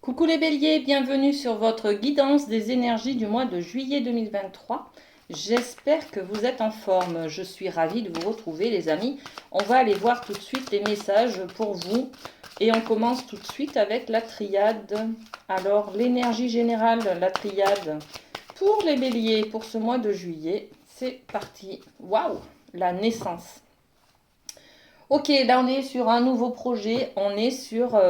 Coucou les béliers, bienvenue sur votre guidance des énergies du mois de juillet 2023. J'espère que vous êtes en forme. Je suis ravie de vous retrouver les amis. On va aller voir tout de suite les messages pour vous. Et on commence tout de suite avec la triade. Alors l'énergie générale, la triade pour les béliers pour ce mois de juillet. C'est parti. Waouh, la naissance. Ok, là on est sur un nouveau projet, on est sur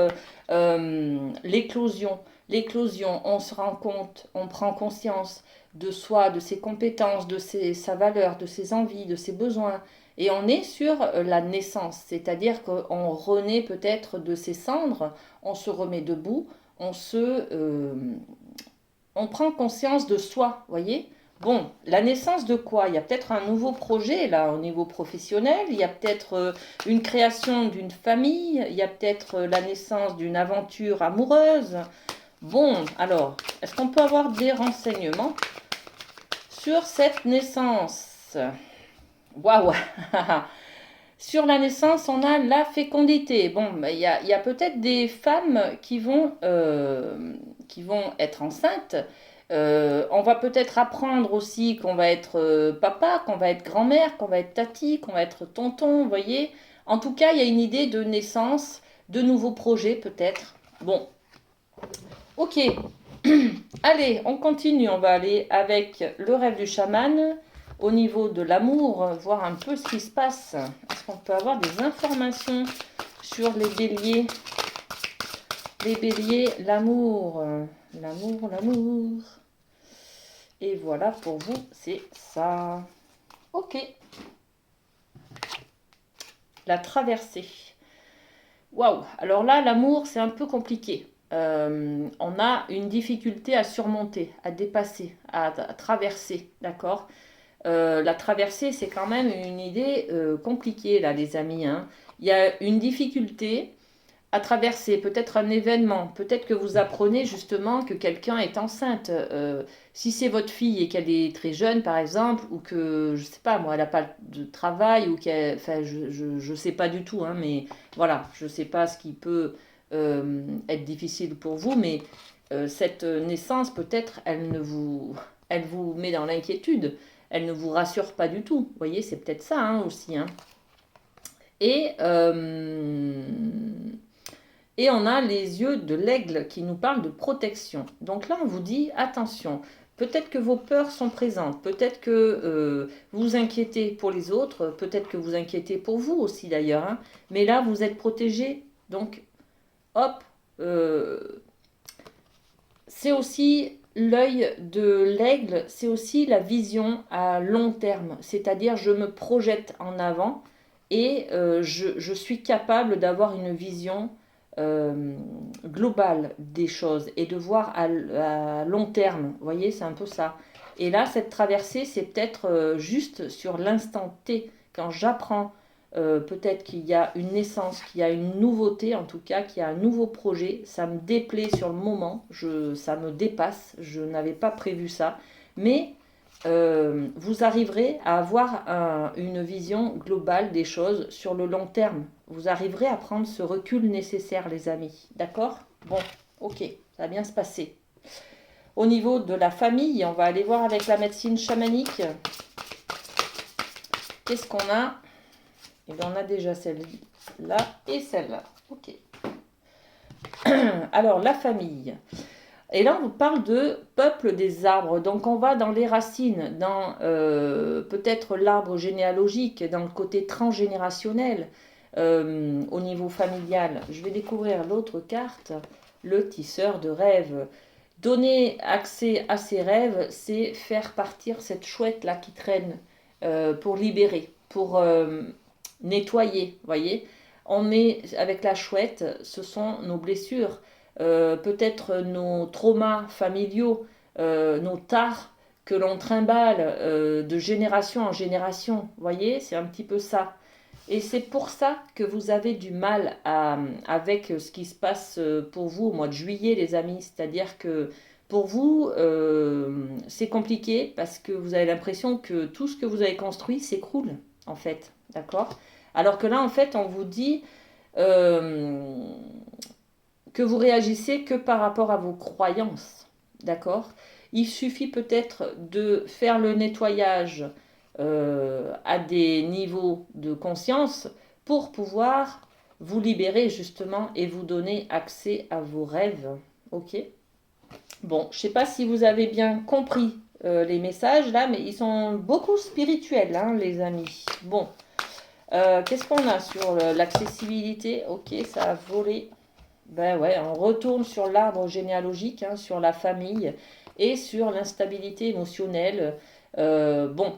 l'éclosion. L'éclosion, on se rend compte, on prend conscience de soi, de ses compétences, sa valeur, de ses envies, de ses besoins. Et on est sur la naissance, c'est-à-dire qu'on renaît peut-être de ses cendres, on se remet debout, on prend conscience de soi, voyez. Bon, la naissance de quoi? Il y a peut-être un nouveau projet là au niveau professionnel, il y a peut-être une création d'une famille, il y a peut-être la naissance d'une aventure amoureuse. Bon, alors, est-ce qu'on peut avoir des renseignements sur cette naissance? Waouh. Sur la naissance, on a la fécondité. Bon, il y a peut-être des femmes qui vont être enceintes. On va peut-être apprendre aussi qu'on va être papa, qu'on va être grand-mère, qu'on va être tati, qu'on va être tonton, vous voyez. En tout cas, il y a une idée de naissance, de nouveaux projets peut-être. Bon, ok. Allez, on continue. On va aller avec le rêve du chaman au niveau de l'amour, voir un peu ce qui se passe. Est-ce qu'on peut avoir des informations sur les béliers? Les béliers, l'amour. L'amour, l'amour. Et voilà, pour vous, c'est ça. Ok. La traversée. Waouh. Alors là, l'amour, c'est un peu compliqué. On a une difficulté à surmonter, à dépasser, à traverser, d'accord. La traversée, c'est quand même une idée compliquée, là, les amis, hein. Il y a une difficulté à traverser, peut-être un événement, peut-être que vous apprenez justement que quelqu'un est enceinte. Si c'est votre fille et qu'elle est très jeune, par exemple, ou que, je sais pas, moi, elle n'a pas de travail, ou qu'elle, enfin, je sais pas du tout, hein, mais voilà, je sais pas ce qui peut être difficile pour vous, mais cette naissance, peut-être, elle vous met dans l'inquiétude, elle ne vous rassure pas du tout. Vous voyez, c'est peut-être ça hein, aussi. Hein. Et, euh, et on a les yeux de l'aigle qui nous parlent de protection. Donc là, on vous dit, attention, peut-être que vos peurs sont présentes, peut-être que vous vous inquiétez pour les autres, peut-être que vous inquiétez pour vous aussi d'ailleurs, hein. Mais là, vous êtes protégé. Donc, hop, euh, c'est aussi l'œil de l'aigle, c'est aussi la vision à long terme. C'est-à-dire, je me projette en avant et je suis capable d'avoir une vision euh, globale des choses et de voir à long terme. Vous voyez, c'est un peu ça. Et là, cette traversée, c'est peut-être juste sur l'instant T, quand j'apprends peut-être qu'il y a une naissance, qu'il y a une nouveauté, en tout cas, qu'il y a un nouveau projet. Ça me déplaît sur le moment, ça me dépasse, je n'avais pas prévu ça. Mais vous arriverez à avoir une vision globale des choses sur le long terme. Vous arriverez à prendre ce recul nécessaire, les amis. D'accord? Bon, ok, ça va bien se passer. Au niveau de la famille, on va aller voir avec la médecine chamanique. Qu'est-ce qu'on a? Et bien, on a déjà celle-là et celle-là. Ok. Alors, la famille. Et là, on vous parle de peuple des arbres. Donc, on va dans les racines, dans peut-être l'arbre généalogique, dans le côté transgénérationnel, au niveau familial. Je vais découvrir l'autre carte, le tisseur de rêves. Donner accès à ses rêves, c'est faire partir cette chouette-là qui traîne pour libérer, pour nettoyer, voyez. On est avec la chouette, ce sont nos blessures, peut-être nos traumas familiaux, nos tares que l'on trimballe de génération en génération, voyez, c'est un petit peu ça. Et c'est pour ça que vous avez du mal avec ce qui se passe pour vous au mois de juillet, les amis. C'est-à-dire que pour vous, c'est compliqué parce que vous avez l'impression que tout ce que vous avez construit s'écroule, en fait. D'accord? Alors que là, en fait, on vous dit euh, que vous réagissez que par rapport à vos croyances. D'accord? Il suffit peut-être de faire le nettoyage à des niveaux de conscience pour pouvoir vous libérer justement et vous donner accès à vos rêves. Ok? Bon, je ne sais pas si vous avez bien compris les messages là, mais ils sont beaucoup spirituels, hein, les amis. Bon, qu'est-ce qu'on a sur l'accessibilité? Ok, ça a volé. Ben ouais, on retourne sur l'arbre généalogique, hein, sur la famille et sur l'instabilité émotionnelle. Bon,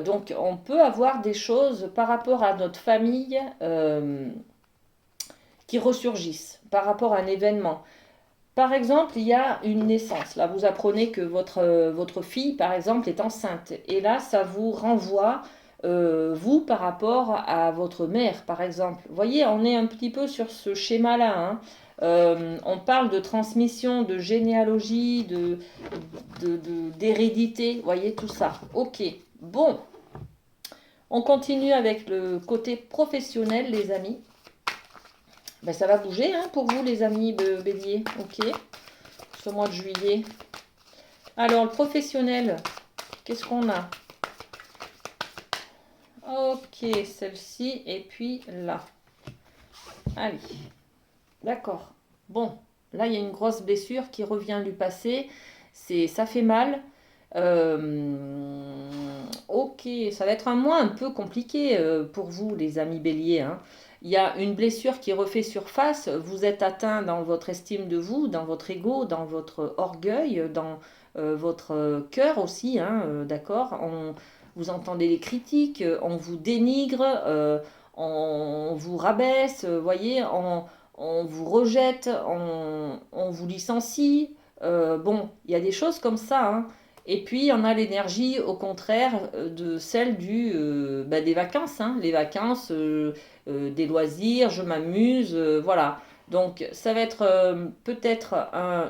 donc on peut avoir des choses par rapport à notre famille qui ressurgissent, par rapport à un événement. Par exemple, il y a une naissance. Là, vous apprenez que votre fille, par exemple, est enceinte. Et là, ça vous renvoie, vous, par rapport à votre mère, par exemple. Vous voyez, on est un petit peu sur ce schéma-là, hein. On parle de transmission, de généalogie, d'hérédité. Vous voyez, tout ça. Ok. Bon, on continue avec le côté professionnel, les amis. Ben, ça va bouger, hein, pour vous, les amis bélier. Ok. Ce mois de juillet. Alors, le professionnel, qu'est-ce qu'on a? Ok, celle-ci, et puis là. Allez, d'accord. Bon, là, il y a une grosse blessure qui revient du passé. Ça fait mal. Ok, ça va être un mois un peu compliqué pour vous, les amis béliers, hein. Il y a une blessure qui refait surface. Vous êtes atteint dans votre estime de vous, dans votre ego, dans votre orgueil, dans votre cœur aussi, hein, d'accord? Vous entendez les critiques, on vous dénigre, on vous rabaisse, voyez, on vous rejette, on vous licencie. Bon, il y a des choses comme ça, hein. Et puis, on a l'énergie, au contraire, de celle des vacances, hein. Les vacances, des loisirs, je m'amuse, voilà. Donc, ça va être peut-être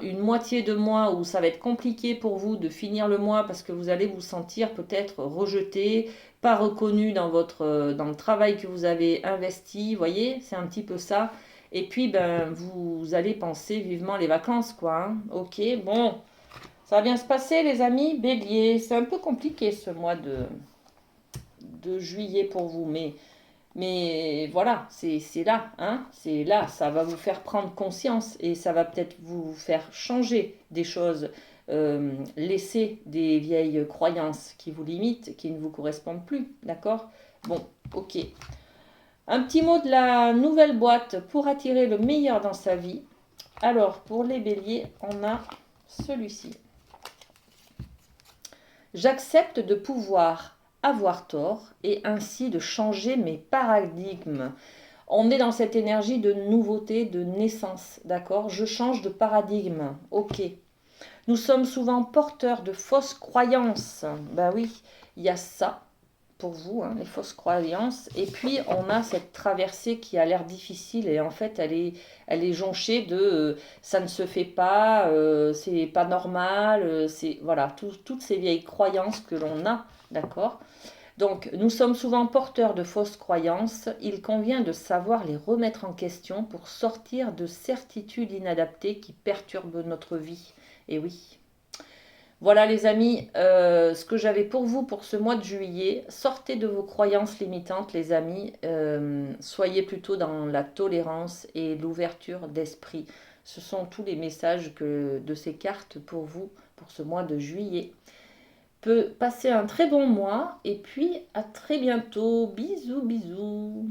une moitié de mois où ça va être compliqué pour vous de finir le mois parce que vous allez vous sentir peut-être rejeté, pas reconnu dans le travail que vous avez investi. Vous voyez, c'est un petit peu ça. Et puis, ben, vous allez penser vivement les vacances, quoi, hein. Ok, bon. Ça va bien se passer, les amis. Bélier, c'est un peu compliqué ce mois de juillet pour vous, mais voilà, c'est là, hein, c'est là, ça va vous faire prendre conscience et ça va peut-être vous faire changer des choses, laisser des vieilles croyances qui vous limitent, qui ne vous correspondent plus, d'accord? Bon, ok. Un petit mot de la nouvelle boîte pour attirer le meilleur dans sa vie. Alors, pour les béliers, on a celui-ci. J'accepte de pouvoir avoir tort et ainsi de changer mes paradigmes. On est dans cette énergie de nouveauté, de naissance, d'accord? Je change de paradigme, ok. Nous sommes souvent porteurs de fausses croyances. Ben oui, il y a ça pour vous, hein, les fausses croyances. Et puis, on a cette traversée qui a l'air difficile et en fait, elle est jonchée de ça ne se fait pas, c'est pas normal, c'est voilà, toutes ces vieilles croyances que l'on a, d'accord? Donc, nous sommes souvent porteurs de fausses croyances. Il convient de savoir les remettre en question pour sortir de certitudes inadaptées qui perturbent notre vie. Et oui. Voilà les amis, ce que j'avais pour vous pour ce mois de juillet. Sortez de vos croyances limitantes les amis. Soyez plutôt dans la tolérance et l'ouverture d'esprit. Ce sont tous les messages de ces cartes pour vous pour ce mois de juillet. Passez un très bon mois et puis à très bientôt. Bisous bisous.